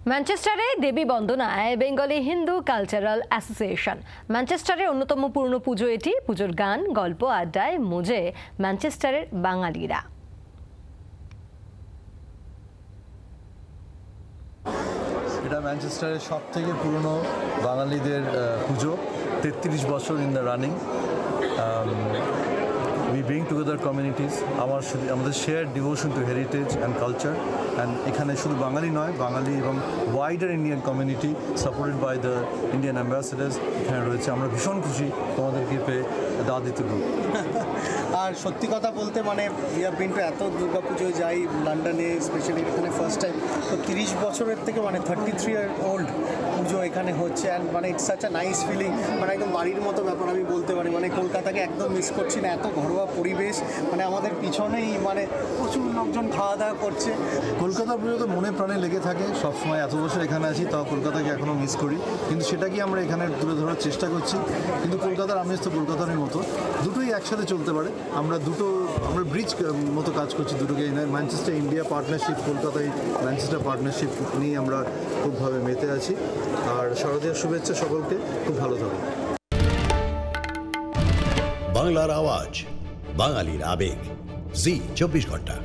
ম্যানচেস্টারে দেবী বন্দনায় Bengali Hindu cultural association. ম্যানচেস্টারের অন্যতম পুরনো পুজো এটি। পুজোর গান, গল্প, আড্ডায় মজে ম্যানচেস্টারের বাঙালিরা। এটা ম্যানচেস্টারের সব থেকে পুরনো বাঙালিদের পুজো, 33 বছর in the running. We bring together communities, আমাদের share devotion to heritage and culture. And এখানে শুধু বাঙালি নয়, বাঙালি এবং wider Indian community supported by the Indian ambassadors এখানে রয়েছে। আমরা ভীষণ খুশি তোমাদেরকে পেয়ে, দ্য আদিত্য গ্রুপ। আর সত্যি কথা বলতে মানে উই হ্যাভ বিন টু এত দুর্গাপুজোয় যাই লন্ডনে, স্পেশালি এখানে ফার্স্ট টাইম। তো 30 বছরের থেকে মানে 33 ইয়ার ওল্ড পুজো এখানে হচ্ছে। অ্যান্ড মানে it's such a nice feeling, মানে একদম বাড়ির মতো ব্যাপার আমি বলতে পারি। মানে কলকাতাকে একদম মিস করছি না, এত ঘরোয়া পরিবেশ। মানে আমাদের পিছনেই মানে প্রচুর লোকজন খাওয়া দাওয়া করছে। কলকাতার পুজো তো মনে প্রাণে লেগে থাকে সবসময়। এত বছর এখানে আছি, তাও কলকাতাকে এখনও মিস করি, কিন্তু সেটাকে আমরা এখানে তুলে ধরার চেষ্টা করছি। কিন্তু কলকাতার আমেজ তো কলকাতারই মতো, দুটোই একসাথে চলতে পারে। আমরা ব্রিজ মতো কাজ করছি দুটোকে। ম্যানচেস্টার ইন্ডিয়া পার্টনারশিপ, কলকাতায় ম্যানচেস্টার পার্টনারশিপ নিয়ে আমরা খুবভাবে মেতে আছি। আর শারদীয়ার শুভেচ্ছা সকলকে, খুব ভালো থাকুন। বাংলার আওয়াজ, বাঙালির আবেগ, জি 24 ঘন্টা।